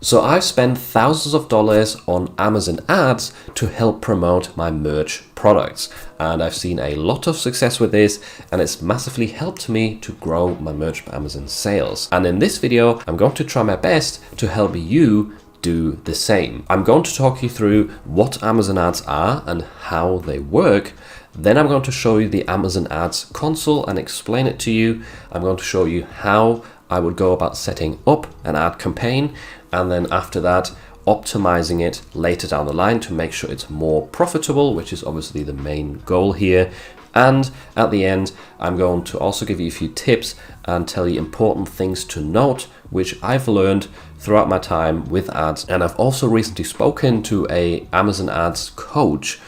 So I've spent thousands of dollars on Amazon ads to help promote my merch products. And I've seen a lot of success with this, and it's massively helped me to grow my Merch by Amazon sales. And in this video, I'm going to try my best to help you do the same. I'm going to talk you through what Amazon ads are and how they work. Then I'm going to show you the Amazon ads console and explain it to you. I'm going to show you how I would go about setting up an ad campaign, and then after that, optimizing it later down the line to make sure it's more profitable, which is obviously the main goal here. And at the end, I'm going to also give you a few tips and tell you important things to note, which I've learned throughout my time with ads. And I've also recently spoken to a Amazon ads coach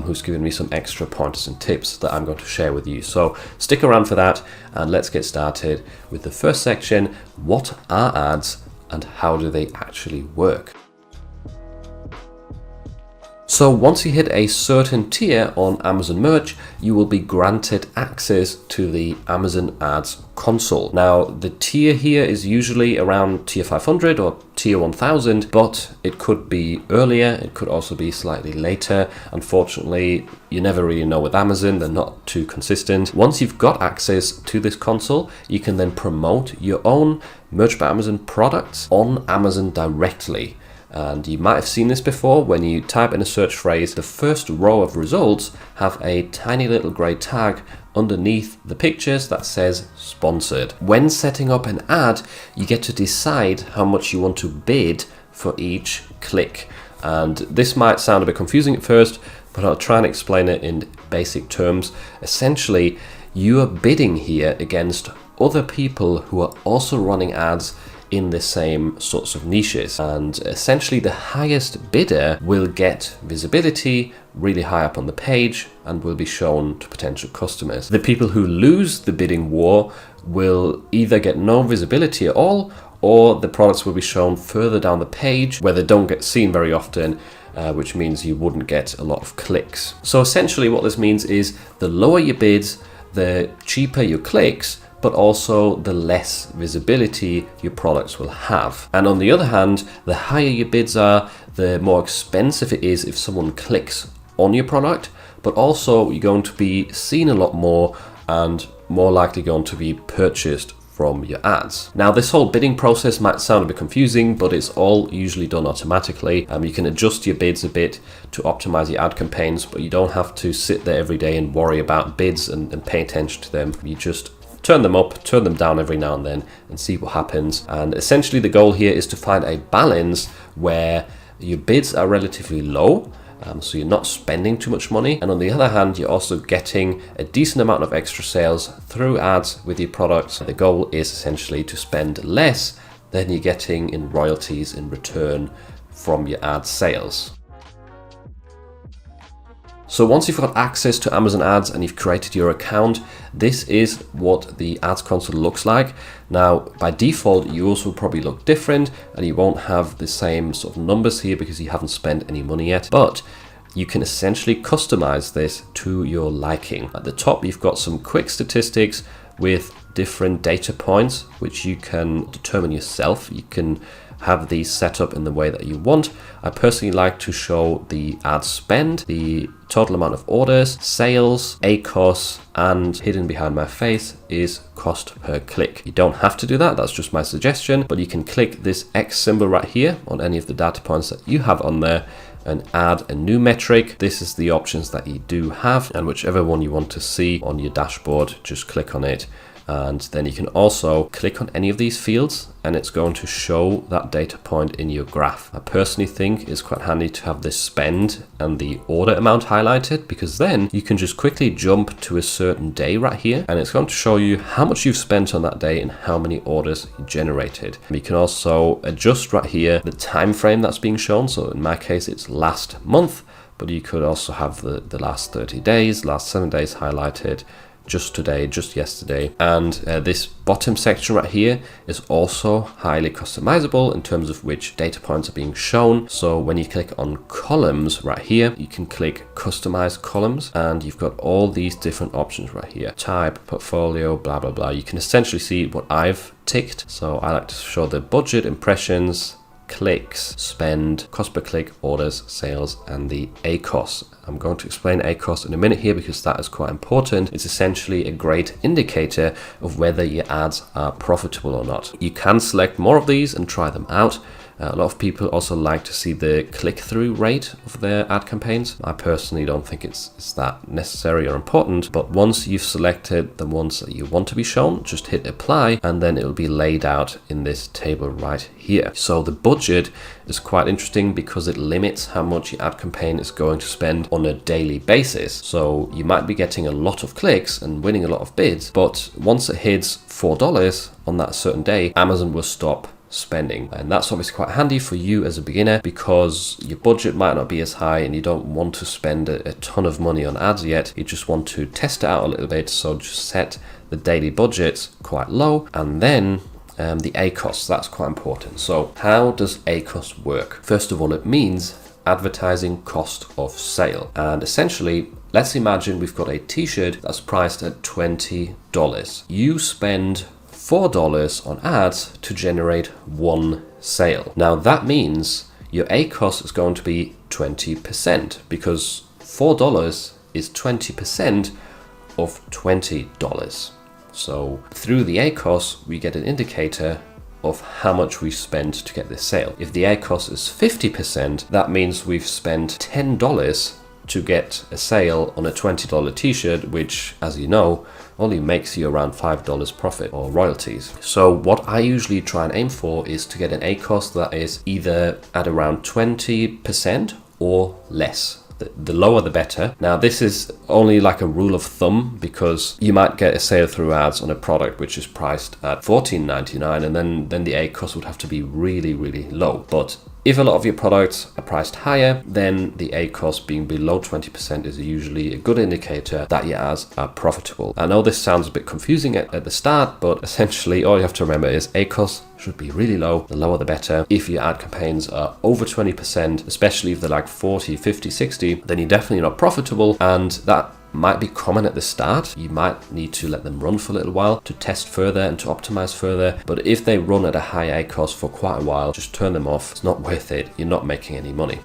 who's given me some extra pointers and tips that I'm going to share with you. So stick around for that, and let's get started with the first section. What are ads and how do they actually work? So once you hit a certain tier on Amazon Merch, you will be granted access to the Amazon Ads console. Now, the tier here is usually around tier 500 or tier 1000, but it could be earlier, it could also be slightly later. Unfortunately, you never really know with Amazon, they're not too consistent. Once you've got access to this console, you can then promote your own Merch by Amazon products on Amazon directly. And you might have seen this before. When you type in a search phrase, the first row of results have a tiny little grey tag underneath the pictures that says sponsored. When setting up an ad, you get to decide how much you want to bid for each click. And this might sound a bit confusing at first, but I'll try and explain it in basic terms. Essentially, you are bidding here against other people who are also running ads in the same sorts of niches, and essentially the highest bidder will get visibility really high up on the page and will be shown to potential customers. The people who lose the bidding war will either get no visibility at all, or the products will be shown further down the page where they don't get seen very often, which means you wouldn't get a lot of clicks. So essentially what this means is the lower your bids, the cheaper your clicks, but also the less visibility your products will have. And on the other hand, the higher your bids are, the more expensive it is if someone clicks on your product, but also you're going to be seen a lot more and more likely going to be purchased from your ads. Now, this whole bidding process might sound a bit confusing, but it's all usually done automatically. You can adjust your bids a bit to optimize your ad campaigns, but you don't have to sit there every day and worry about bids and pay attention to them. You just turn them up, turn them down every now and then and see what happens. And essentially the goal here is to find a balance where your bids are relatively low, so you're not spending too much money, and on the other hand you're also getting a decent amount of extra sales through ads with your products. The goal is essentially to spend less than you're getting in royalties in return from your ad sales. So once you've got access to Amazon ads and you've created your account, this is what the ads console looks like. Now, by default, yours will probably look different and you won't have the same sort of numbers here because you haven't spent any money yet, but you can essentially customize this to your liking. At the top, you've got some quick statistics with different data points, which you can determine yourself. You can have these set up in the way that you want. I personally like to show the ad spend, the total amount of orders, sales, ACOS, and hidden behind my face is cost per click. You don't have to do that, that's just my suggestion, but you can click this X symbol right here on any of the data points that you have on there and add a new metric. This is the options that you do have, and whichever one you want to see on your dashboard, just click on it. And then you can also click on any of these fields and it's going to show that data point in your graph. I personally think it's quite handy to have this spend and the order amount highlighted, because then you can just quickly jump to a certain day right here and it's going to show you how much you've spent on that day and how many orders you generated. You can also adjust right here the time frame that's being shown. So in my case, it's last month, but you could also have the last 30 days, last 7 days highlighted, just today, just yesterday. And this bottom section right here is also highly customizable in terms of which data points are being shown. So when you click on columns right here, you can click customize columns and you've got all these different options right here. Type, portfolio, blah, blah, blah. You can essentially see what I've ticked. So I like to show the budget, impressions, clicks, spend, cost per click, orders, sales, and the ACoS. I'm going to explain ACoS in a minute here because that is quite important. It's essentially a great indicator of whether your ads are profitable or not. You can select more of these and try them out. A lot of people also like to see the click-through rate of their ad campaigns. I personally don't think it's that necessary or important, but once you've selected the ones that you want to be shown, just hit apply and then it will be laid out in this table right here. So the budget is quite interesting because it limits how much your ad campaign is going to spend on a daily basis. So you might be getting a lot of clicks and winning a lot of bids, but once it hits $4 on that certain day, Amazon will stop spending. And that's obviously quite handy for you as a beginner because your budget might not be as high and you don't want to spend a ton of money on ads yet. You just want to test it out a little bit. So just set the daily budgets quite low, and then the ACoS, that's quite important. So how does ACoS work? First of all, it means advertising cost of sale. And essentially, let's imagine we've got a t-shirt that's priced at $20. You spend $4 on ads to generate one sale. Now that means your ACoS is going to be 20% because $4 is 20% of $20. So through the ACoS, we get an indicator of how much we spend to get this sale. If the ACoS is 50%, that means we've spent $10 to get a sale on a $20 t-shirt, which, as you know, only makes you around $5 profit or royalties. So what I usually try and aim for is to get an ACoS that is either at around 20% or less. The lower the better. Now this is only like a rule of thumb because you might get a sale through ads on a product which is priced at $14.99 and then the ACoS would have to be really, really low. But if a lot of your products are priced higher, then the ACoS being below 20% is usually a good indicator that your ads are profitable. I know this sounds a bit confusing at the start, but essentially all you have to remember is ACoS should be really low. The lower the better. If your ad campaigns are over 20%, especially if they're like 40, 50, 60, then you're definitely not profitable, and that might be common at the start. You might need to let them run for a little while to test further and to optimize further. But if they run at a high ACoS for quite a while, just turn them off. It's not worth it. You're not making any money.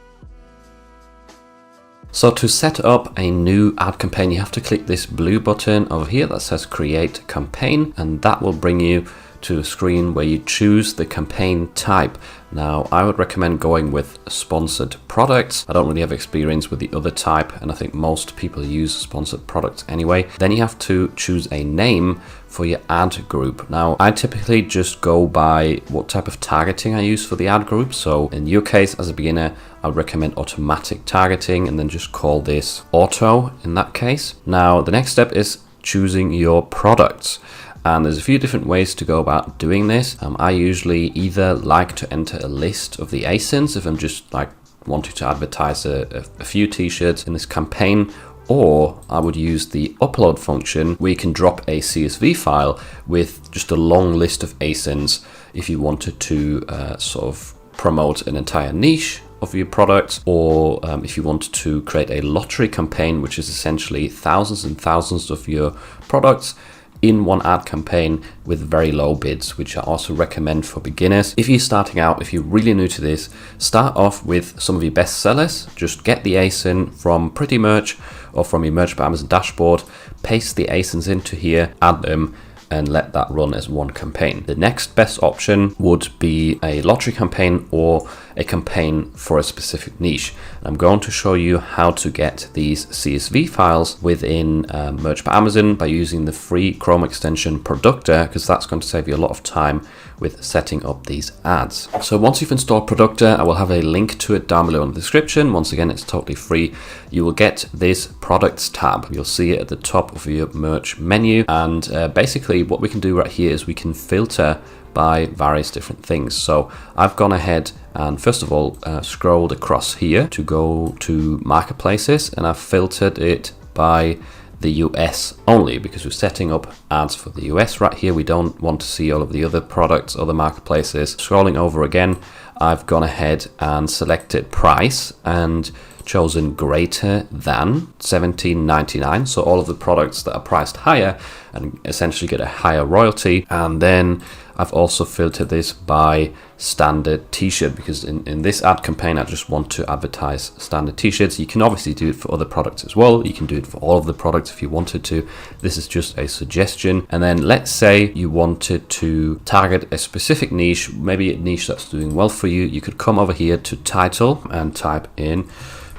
So to set up a new ad campaign, you have to click this blue button over here that says Create Campaign, and that will bring you to a screen where you choose the campaign type. Now, I would recommend going with sponsored products. I don't really have experience with the other type, and I think most people use sponsored products anyway. Then you have to choose a name for your ad group. Now, I typically just go by what type of targeting I use for the ad group. So in your case, as a beginner, I would recommend automatic targeting and then just call this auto in that case. Now, the next step is choosing your products. And there's a few different ways to go about doing this. I usually either like to enter a list of the ASINs if I'm just like wanting to advertise a few t-shirts in this campaign, or I would use the upload function where you can drop a CSV file with just a long list of ASINs if you wanted to sort of promote an entire niche of your product, or if you wanted to create a lottery campaign, which is essentially thousands and thousands of your products in one ad campaign with very low bids, which I also recommend for beginners. If you're starting out, if you're really new to this, start off with some of your best sellers. Just get the ASIN from Pretty Merch or from your Merch by Amazon dashboard, paste the ASINs into here, add them, and let that run as one campaign. The next best option would be a lottery campaign or a campaign for a specific niche. I'm going to show you how to get these CSV files within Merch by Amazon by using the free Chrome extension Productor, because that's going to save you a lot of time with setting up these ads. So once you've installed Productor, I will have a link to it down below in the description. Once again, it's totally free. You will get this products tab. You'll see it at the top of your merch menu. And basically what we can do right here is we can filter by various different things. So I've gone ahead and first of all scrolled across here to go to marketplaces, and I've filtered it by the US only because we're setting up ads for the US right here. We don't want to see all of the other products, other marketplaces. Scrolling over again, I've gone ahead and selected price and chosen greater than $17.99. So all of the products that are priced higher and essentially get a higher royalty. And then I've also filtered this by standard t-shirt, because in this ad campaign I just want to advertise standard t-shirts. You can obviously do it for other products as well. You can do it for all of the products if you wanted to. This is just a suggestion. And then let's say you wanted to target a specific niche, maybe a niche that's doing well for you. You could come over here to title and type in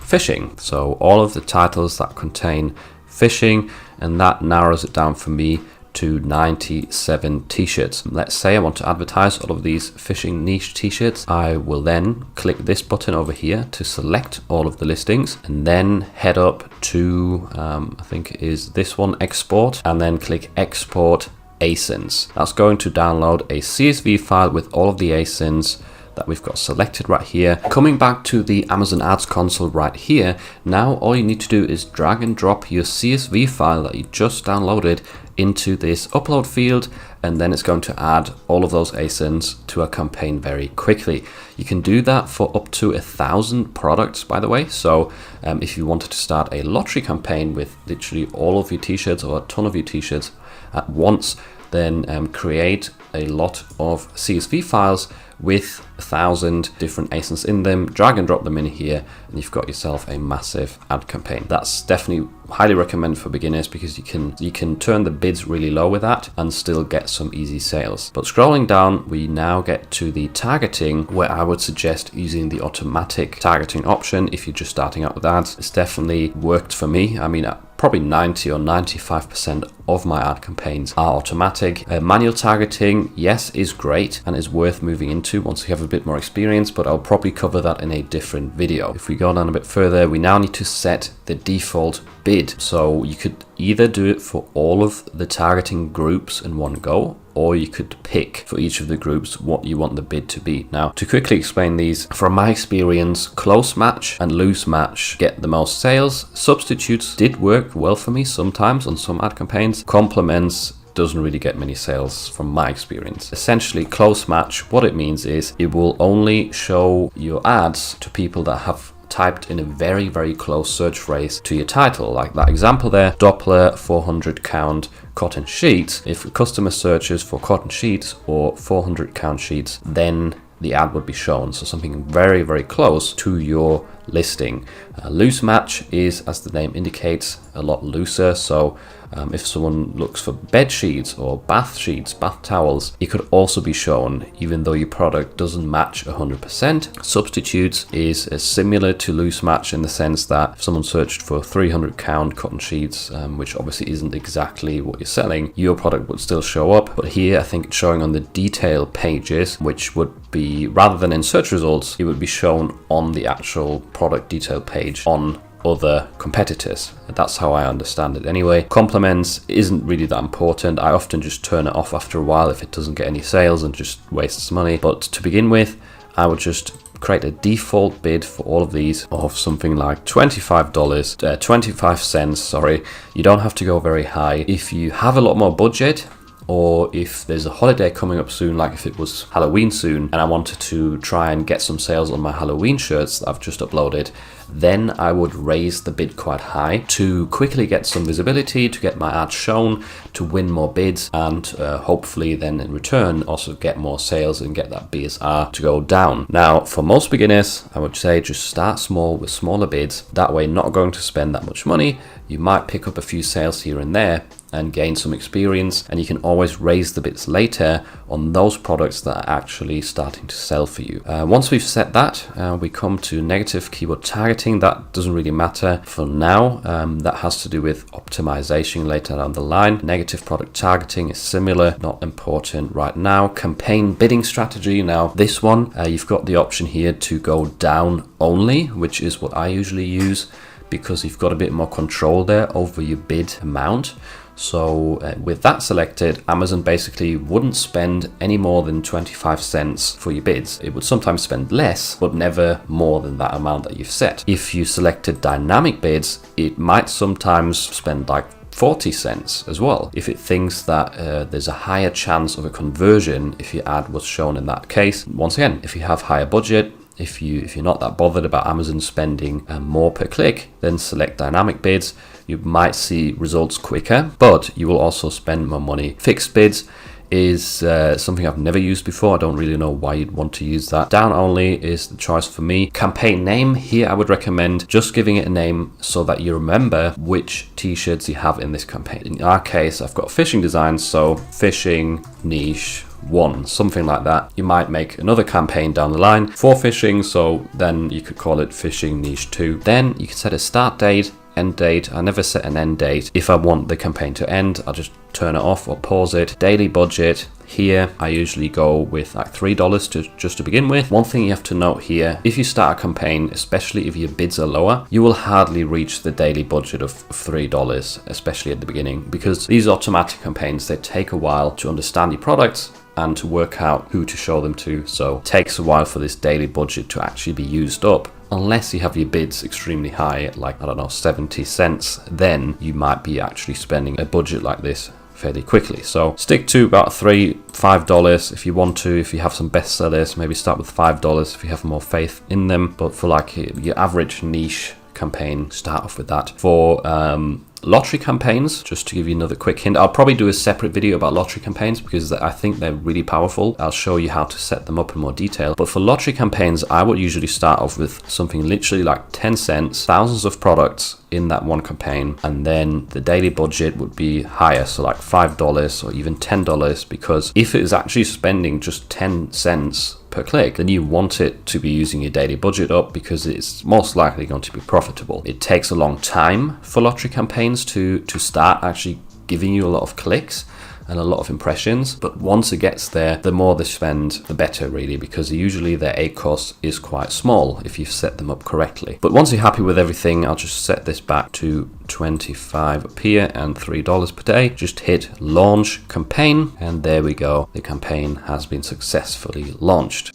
fishing. So all of the titles that contain fishing, and that narrows it down for me to 97 t-shirts. Let's say I want to advertise all of these fishing niche t-shirts. I will then click this button over here to select all of the listings, and then head up to I think it is this one, export, and then click export ASINs. That's going to download a CSV file with all of the ASINs that we've got selected right here. Coming back to the Amazon Ads console right here, now all you need to do is drag and drop your CSV file that you just downloaded into this upload field, and then it's going to add all of those ASINs to a campaign very quickly. You can do that for up to 1,000 products, by the way. So if you wanted to start a lottery campaign with literally all of your t-shirts or a ton of your t-shirts at once, then create a lot of CSV files with 1,000 different ASINs in them, drag and drop them in here, and you've got yourself a massive ad campaign. That's definitely highly recommended for beginners, because you can turn the bids really low with that and still get some easy sales. But scrolling down, we now get to the targeting, where I would suggest using the automatic targeting option if you're just starting out with ads. It's definitely worked for me. I mean, probably 90 or 95% of my ad campaigns are automatic. Manual targeting, yes, is great and is worth moving into once you have a bit more experience, but I'll probably cover that in a different video. If we go down a bit further, we now need to set the default bid. So you could either do it for all of the targeting groups in one go, or you could pick for each of the groups what you want the bid to be. Now, to quickly explain these, from my experience, close match and loose match get the most sales. Substitutes did work well for me sometimes on some ad campaigns. Complements doesn't really get many sales from my experience. Essentially, close match, what it means is it will only show your ads to people that have typed in a very, very close search phrase to your title, like that example there, Doppler 400 count cotton sheets. If a customer searches for cotton sheets or 400 count sheets, then the ad would be shown. So something very, very close to your listing. Loose match is, as the name indicates, a lot looser. So if someone looks for bed sheets or bath sheets, bath towels, it could also be shown even though your product doesn't match 100%. Substitutes is similar to loose match in the sense that if someone searched for 300 count cotton sheets, which obviously isn't exactly what you're selling, your product would still show up. But here I think it's showing on the detail pages, which would be, rather than in search results, it would be shown on the actual product detail page on other competitors. That's how I understand it anyway. Complements isn't really that important. I often just turn it off after a while if it doesn't get any sales and just wastes money. But to begin with, I would just create a default bid for all of these of something like $25, 25 cents, sorry. You don't have to go very high. If you have a lot more budget, or if there's a holiday coming up soon, like if it was Halloween soon and I wanted to try and get some sales on my Halloween shirts that I've just uploaded, then I would raise the bid quite high to quickly get some visibility, to get my ad shown, to win more bids, and hopefully then in return also get more sales and get that BSR to go down. Now, for most beginners, I would say just start small with smaller bids. That way, not going to spend that much money. You might pick up a few sales here and there and gain some experience, and you can always raise the bids later on those products that are actually starting to sell for you. Once we've set that, we come to negative keyword targeting. That doesn't really matter for now. That has to do with optimization later down the line. Negative product targeting is similar, not important right now. Campaign bidding strategy. Now this one, you've got the option here to go down only, which is what I usually use, because you've got a bit more control there over your bid amount. So with that selected, Amazon basically wouldn't spend any more than 25 cents for your bids. It would sometimes spend less, but never more than that amount that you've set. If you selected dynamic bids, it might sometimes spend like 40 cents as well, if it thinks that there's a higher chance of a conversion if your ad was shown in that case. Once again, if you have higher budget, if you're not that bothered about Amazon spending more per click, then select dynamic bids. You might see results quicker, but you will also spend more money. Fixed bids is something I've never used before. I don't really know why you'd want to use that. Down only is the choice for me. Campaign name, here I would recommend just giving it a name so that you remember which t-shirts you have in this campaign. In our case, I've got fishing designs, so fishing niche 1, something like that. You might make another campaign down the line for fishing, so then you could call it fishing niche 2. Then you can set a start date, end date. I never set an end date. If I want the campaign to end, I'll just turn it off or pause it. Daily budget, here I usually go with like $3 just to begin with. One thing you have to note here, if you start a campaign, especially if your bids are lower, you will hardly reach the daily budget of $3, especially at the beginning, because these automatic campaigns, they take a while to understand your products and to work out who to show them to. So it takes a while for this daily budget to actually be used up. Unless you have your bids extremely high, like, I don't know, 70 cents, then you might be actually spending a budget like this fairly quickly. So stick to about $5 if you want to. If you have some bestsellers, maybe start with $5 if you have more faith in them. But for like your average niche campaign, start off with that. For lottery campaigns, just to give you another quick hint, I'll probably do a separate video about lottery campaigns because I think they're really powerful. I'll show you how to set them up in more detail. But for lottery campaigns, I would usually start off with something literally like 10 cents, thousands of products in that one campaign, and then the daily budget would be higher, so like $5 or even $10, because if it is actually spending just 10 cents per click, then you want it to be using your daily budget up because it's most likely going to be profitable. It takes a long time for lottery campaigns to start actually giving you a lot of clicks and a lot of impressions, but once it gets there, the more they spend, the better really, because usually their ACoS is quite small if you've set them up correctly. But once you're happy with everything, I'll just set this back to 25 up here and $3 per day. Just hit launch campaign, and there we go. The campaign has been successfully launched.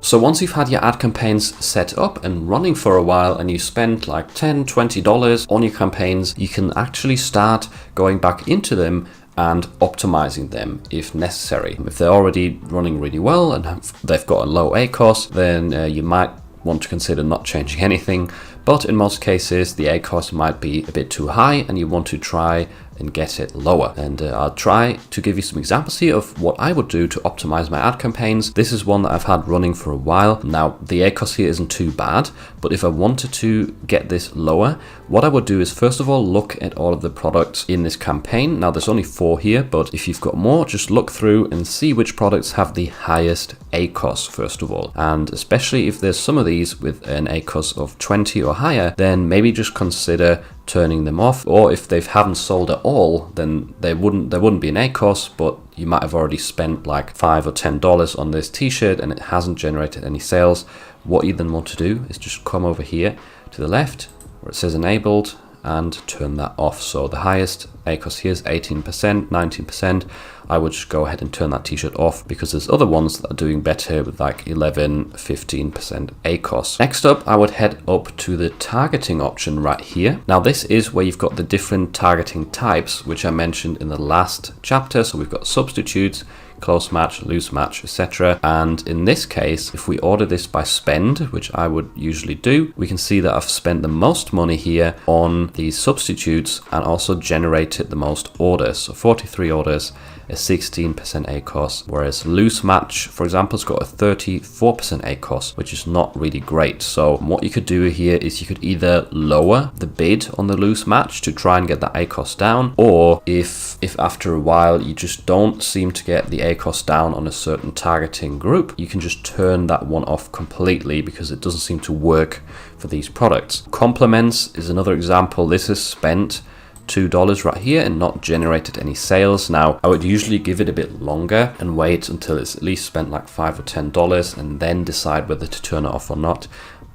So once you've had your ad campaigns set up and running for a while and you spend like $10, $20 on your campaigns, you can actually start going back into them and optimizing them if necessary. If they're already running really well and they've got a low ACoS, then you might want to consider not changing anything. But in most cases, the ACoS might be a bit too high and you want to try and get it lower. And I'll try to give you some examples here of what I would do to optimize my ad campaigns. This is one that I've had running for a while. Now, the ACoS here isn't too bad, but if I wanted to get this lower, what I would do is first of all, look at all of the products in this campaign. Now, there's only 4 here, but if you've got more, just look through and see which products have the highest ACoS first of all. And especially if there's some of these with an ACoS of 20 or higher, then maybe just consider turning them off. Or if they haven't sold at all, then there wouldn't be an ACoS, but you might have already spent like $5 or $10 on this t-shirt and it hasn't generated any sales. What you then want to do is just come over here to the left where it says enabled and turn that off. So the highest ACoS here is 18%, 19%. I would just go ahead and turn that t-shirt off because there's other ones that are doing better with like 11, 15% ACoS. Next up, I would head up to the targeting option right here. Now this is where you've got the different targeting types, which I mentioned in the last chapter. So we've got substitutes, close match, loose match, etc. And in this case, if we order this by spend, which I would usually do, we can see that I've spent the most money here on these substitutes and also generated the most orders. So 43 orders, a 16% ACoS, whereas loose match, for example, has got a 34% ACoS, which is not really great. So what you could do here is you could either lower the bid on the loose match to try and get that ACoS down, or if after a while you just don't seem to get the ACoS down on a certain targeting group, you can just turn that one off completely because it doesn't seem to work for these products. Compliments is another example. This is spent $2 right here and not generated any sales. Now, I would usually give it a bit longer and wait until it's at least spent like $5 or $10 and then decide whether to turn it off or not.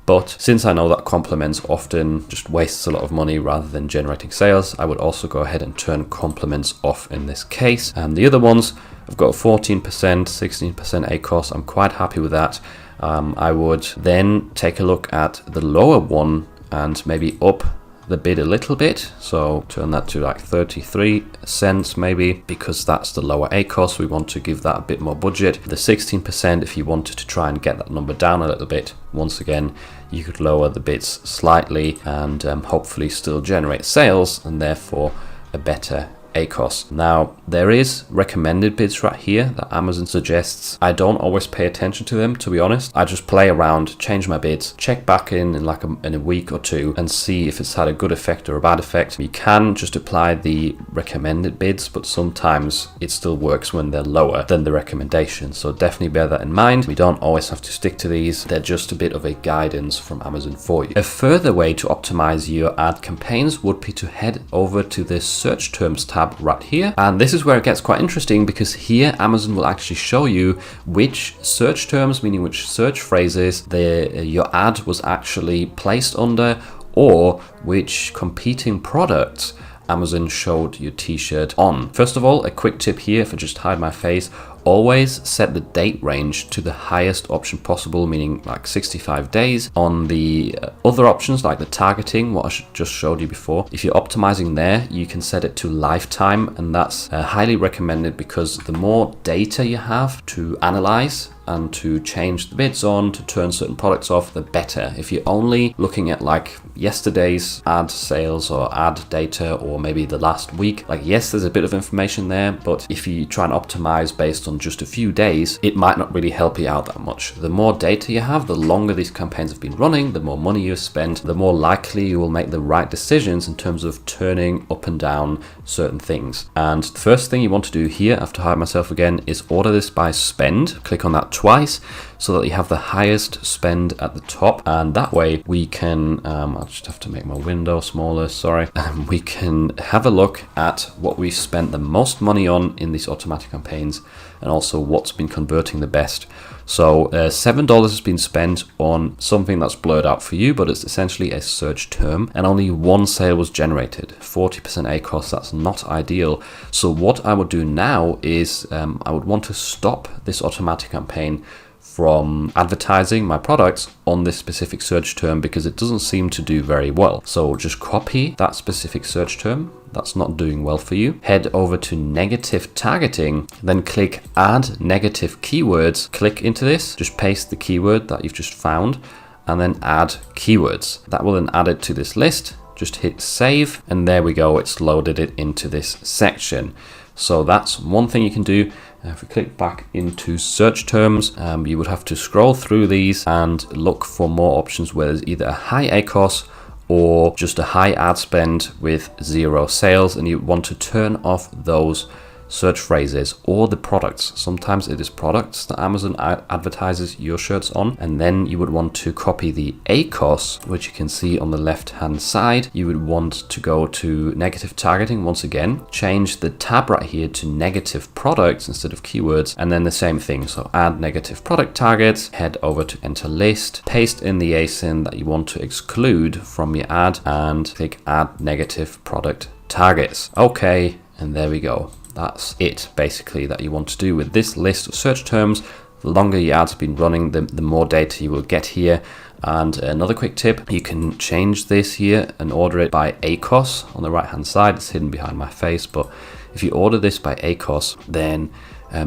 But since I know that compliments often just wastes a lot of money rather than generating sales, I would also go ahead and turn compliments off in this case. And the other ones, I've got 14%, 16% ACoS. I'm quite happy with that. I would then take a look at the lower one and maybe up the bid a little bit, so turn that to like 33 cents maybe, because that's the lower ACoS. We want to give that a bit more budget. The 16%, if you wanted to try and get that number down a little bit, once again, you could lower the bids slightly and hopefully still generate sales and therefore a better ACOS. Now, there is recommended bids right here that Amazon suggests. I don't always pay attention to them, to be honest. I just play around, change my bids, check back in a week or two and see if it's had a good effect or a bad effect. You can just apply the recommended bids, but sometimes it still works when they're lower than the recommendation. So definitely bear that in mind. We don't always have to stick to these. They're just a bit of a guidance from Amazon for you. A further way to optimize your ad campaigns would be to head over to the search terms tab right here. And this is where it gets quite interesting, because here Amazon will actually show you which search terms, meaning which search phrases your ad was actually placed under, or which competing products Amazon showed your t-shirt on. First of all, a quick tip here, if I just hide my face, always set the date range to the highest option possible, meaning like 65 days. On the other options, like the targeting, what I just showed you before, if you're optimizing there, you can set it to lifetime, and that's highly recommended, because the more data you have to analyze and to change the bids on, to turn certain products off, the better. If you're only looking at like yesterday's ad sales or ad data, or maybe the last week, like yes, there's a bit of information there, but if you try and optimize based on just a few days, it might not really help you out that much. The more data you have, the longer these campaigns have been running, the more money you've spent, the more likely you will make the right decisions in terms of turning up and down certain things. And the first thing you want to do here, after hide myself again, is order this by spend. Click on that twice so that you have the highest spend at the top, and that way we can I'll just have to make my window smaller, sorry. We can have a look at what we spent the most money on in these automatic campaigns, and also what's been converting the best. So $7 has been spent on something that's blurred out for you, but it's essentially a search term, and only one sale was generated. 40% ACOS, that's not ideal. So what I would do now is I would want to stop this automatic campaign from advertising my products on this specific search term, because it doesn't seem to do very well. So just copy that specific search term that's not doing well for you, head over to negative targeting, then click add negative keywords, click into this, just paste the keyword that you've just found, and then add keywords. That will then add it to this list. Just hit save, and there we go, it's loaded it into this section. So that's one thing you can do. If we click back into search terms, you would have to scroll through these and look for more options where there's either a high ACOS or just a high ad spend with 0 sales, and you want to turn off those search phrases or the products. Sometimes it is products that Amazon advertises your shirts on, and then you would want to copy the ACOS, which you can see on the left hand side. You would want to go to negative targeting once again, change the tab right here to negative products instead of keywords, and then the same thing. So add negative product targets, head over to enter list, paste in the ASIN that you want to exclude from your ad, and click add negative product targets. Okay, and there we go. That's it basically that you want to do with this list of search terms. The longer your ads have been running, the more data you will get here. And another quick tip, you can change this here and order it by ACOS on the right hand side. It's hidden behind my face, but if you order this by ACOS, then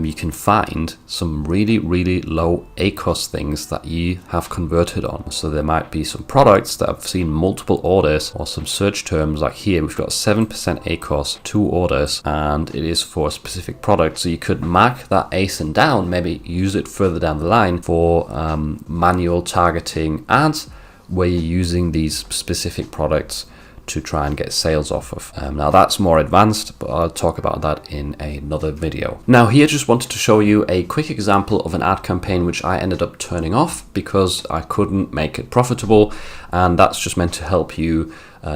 you can find some really, really low ACOS things that you have converted on. So there might be some products that have seen multiple orders, or some search terms like here, we've got 7% ACOS, 2 orders, and it is for a specific product. So you could mark that ASIN down, maybe use it further down the line for manual targeting ads where you're using these specific products to try and get sales off of. Now that's more advanced, but I'll talk about that in another video. Now here, just wanted to show you a quick example of an ad campaign which I ended up turning off because I couldn't make it profitable, and that's just meant to help you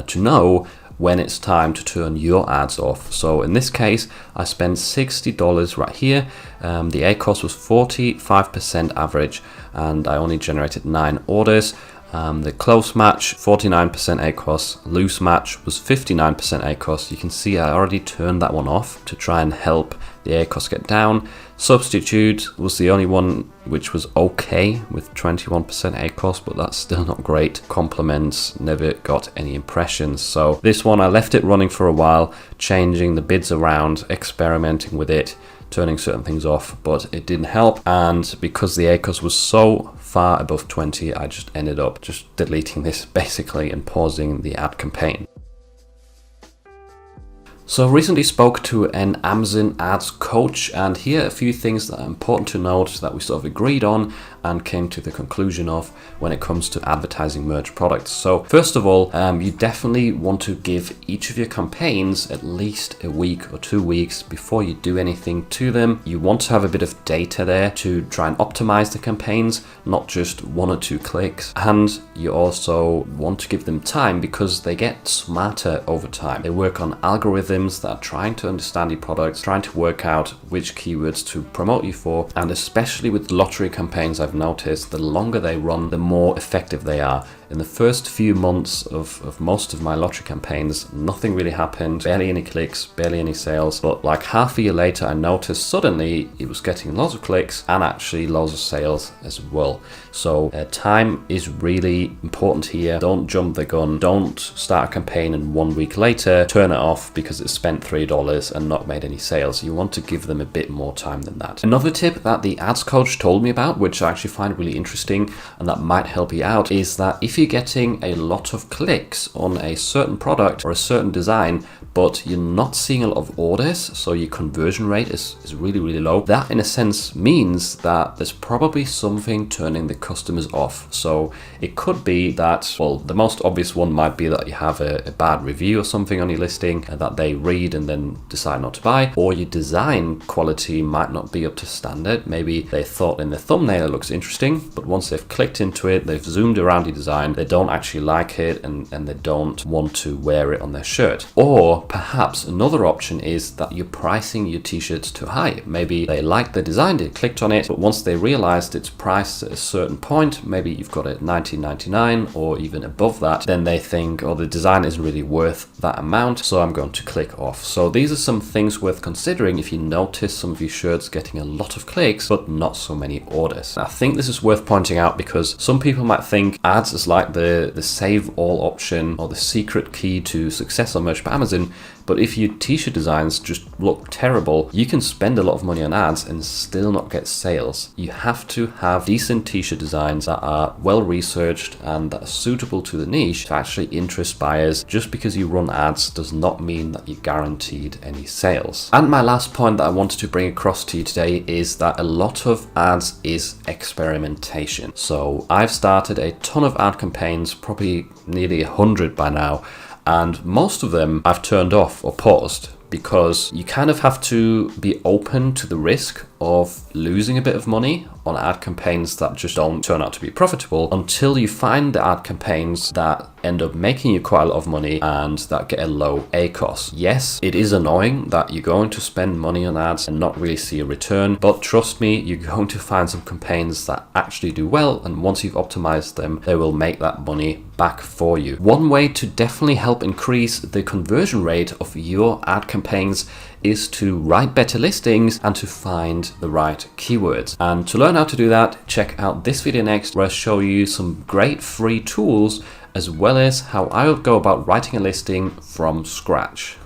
to know when it's time to turn your ads off. So in this case, I spent $60 right here. The ACOS was 45% average, and I only generated 9 orders. The close match, 49% ACOS, loose match was 59% ACOS. You can see I already turned that one off to try and help the ACOS get down. Substitute was the only one which was okay with 21% ACOS, but that's still not great. Compliments never got any impressions. So this one, I left it running for a while, changing the bids around, experimenting with it, turning certain things off, but it didn't help. And because the ACOS was so far above 20, I just ended up just deleting this basically and pausing the ad campaign. So I recently spoke to an Amazon ads coach, and here are a few things that are important to note that we sort of agreed on and came to the conclusion of when it comes to advertising merch products. So first of all, you definitely want to give each of your campaigns at least a week or 2 weeks before you do anything to them. You want to have a bit of data there to try and optimize the campaigns, not just 1 or 2 clicks. And you also want to give them time because they get smarter over time. They work on algorithms that are trying to understand your products, trying to work out which keywords to promote you for. And especially with lottery campaigns, I've noticed the longer they run, the more effective they are. In the first few months of most of my lottery campaigns, nothing really happened, barely any clicks, barely any sales. But like half a year later, I noticed suddenly it was getting lots of clicks and actually lots of sales as well. So time is really important here. Don't jump the gun. Don't start a campaign and 1 week later turn it off because it spent $3 and not made any sales. You want to give them a bit more time than that. Another tip that the ads coach told me about, which I actually find really interesting and that might help you out, is that if you're getting a lot of clicks on a certain product or a certain design, but you're not seeing a lot of orders, so your conversion rate is really, really low, that in a sense means that there's probably something turning the customers off. So it could be that, well, the most obvious one might be that you have a bad review or something on your listing that they read and then decide not to buy, or your design quality might not be up to standard. Maybe they thought in the thumbnail it looks interesting, but once they've clicked into it, they've zoomed around your design, they don't actually like it and they don't want to wear it on their shirt. Or perhaps another option is that you're pricing your t-shirts too high. Maybe they liked the design, they clicked on it, but once they realized it's priced at a certain point, maybe you've got it $19.99 or even above that, then they think, oh, the design isn't really worth that amount, so I'm going to click off. So these are some things worth considering if you notice some of your shirts getting a lot of clicks but not so many orders. I think this is worth pointing out because some people might think ads is like the save all option or the secret key to success on merch by Amazon. But if your t-shirt designs just look terrible, you can spend a lot of money on ads and still not get sales. You have to have decent t-shirt designs that are well researched and that are suitable to the niche to actually interest buyers. Just because you run ads does not mean that you're guaranteed any sales. And my last point that I wanted to bring across to you today is that a lot of ads is experimentation. So I've started a ton of ad campaigns, probably nearly 100 by now, and most of them I've turned off or paused because you kind of have to be open to the risk of losing a bit of money on ad campaigns that just don't turn out to be profitable until you find the ad campaigns that end up making you quite a lot of money and that get a low ACoS. Yes, it is annoying that you're going to spend money on ads and not really see a return, but trust me, you're going to find some campaigns that actually do well, and once you've optimized them, they will make that money back for you. One way to definitely help increase the conversion rate of your ad campaigns is to write better listings and to find the right keywords. And to learn how to do that, check out this video next, where I show you some great free tools as well as how I would go about writing a listing from scratch.